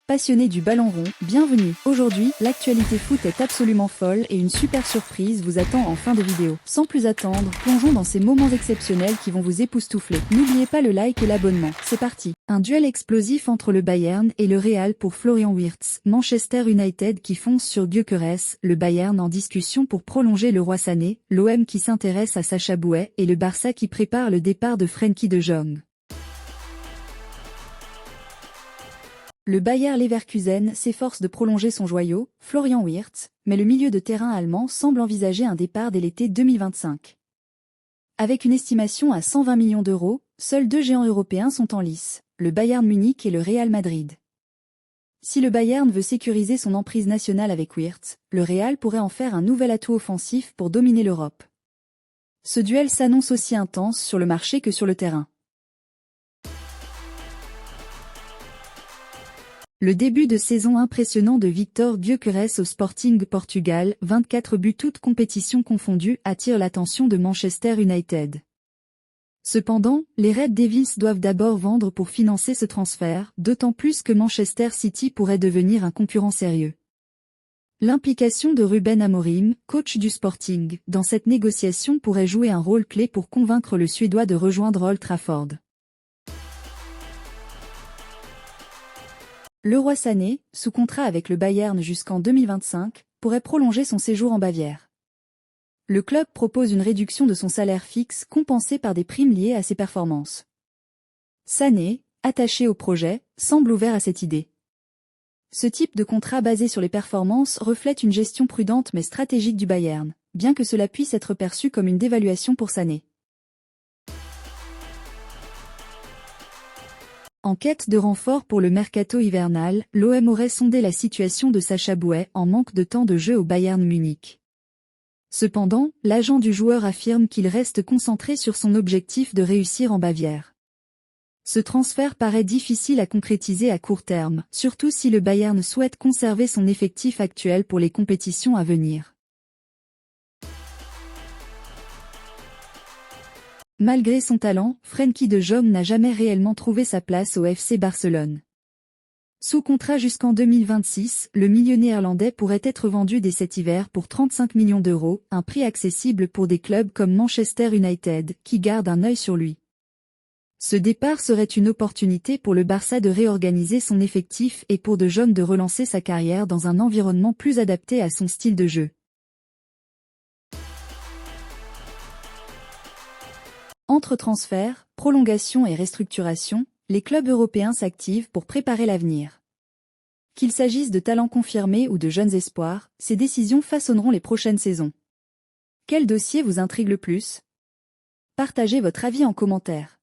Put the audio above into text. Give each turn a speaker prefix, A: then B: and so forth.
A: Passionnés du ballon rond, bienvenue. Aujourd'hui, l'actualité foot est absolument folle et une super surprise vous attend en fin de vidéo. Sans plus attendre, plongeons dans ces moments exceptionnels qui vont vous époustoufler. N'oubliez pas le like et l'abonnement. C'est parti. Un duel explosif entre le Bayern et le Real pour Florian Wirtz. Manchester United qui fonce sur Gyökeres, le Bayern en discussion pour prolonger le roi Sané, l'OM qui s'intéresse à Sacha Boey et le Barça qui prépare le départ de Frenkie de Jong. Le Bayer Leverkusen s'efforce de prolonger son joyau, Florian Wirtz, mais le milieu de terrain allemand semble envisager un départ dès l'été 2025. Avec une estimation à 120 millions d'euros, seuls deux géants européens sont en lice, le Bayern Munich et le Real Madrid. Si le Bayern veut sécuriser son emprise nationale avec Wirtz, le Real pourrait en faire un nouvel atout offensif pour dominer l'Europe. Ce duel s'annonce aussi intense sur le marché que sur le terrain. Le début de saison impressionnant de Victor Gyökeres au Sporting Portugal, 24 buts toutes compétitions confondues, attire l'attention de Manchester United. Cependant, les Red Devils doivent d'abord vendre pour financer ce transfert, d'autant plus que Manchester City pourrait devenir un concurrent sérieux. L'implication de Ruben Amorim, coach du Sporting, dans cette négociation pourrait jouer un rôle clé pour convaincre le Suédois de rejoindre Old Trafford. Le roi Sané, sous contrat avec le Bayern jusqu'en 2025, pourrait prolonger son séjour en Bavière. Le club propose une réduction de son salaire fixe compensée par des primes liées à ses performances. Sané, attaché au projet, semble ouvert à cette idée. Ce type de contrat basé sur les performances reflète une gestion prudente mais stratégique du Bayern, bien que cela puisse être perçu comme une dévaluation pour Sané. En quête de renfort pour le mercato hivernal, l'OM aurait sondé la situation de Sacha Boey en manque de temps de jeu au Bayern Munich. Cependant, l'agent du joueur affirme qu'il reste concentré sur son objectif de réussir en Bavière. Ce transfert paraît difficile à concrétiser à court terme, surtout si le Bayern souhaite conserver son effectif actuel pour les compétitions à venir. Malgré son talent, Frenkie de Jong n'a jamais réellement trouvé sa place au FC Barcelone. Sous contrat jusqu'en 2026, le milieu néerlandais pourrait être vendu dès cet hiver pour 35 millions d'euros, un prix accessible pour des clubs comme Manchester United, qui gardent un œil sur lui. Ce départ serait une opportunité pour le Barça de réorganiser son effectif et pour de Jong de relancer sa carrière dans un environnement plus adapté à son style de jeu. Entre transferts, prolongation et restructuration, les clubs européens s'activent pour préparer l'avenir. Qu'il s'agisse de talents confirmés ou de jeunes espoirs, ces décisions façonneront les prochaines saisons. Quel dossier vous intrigue le plus? Partagez votre avis en commentaire.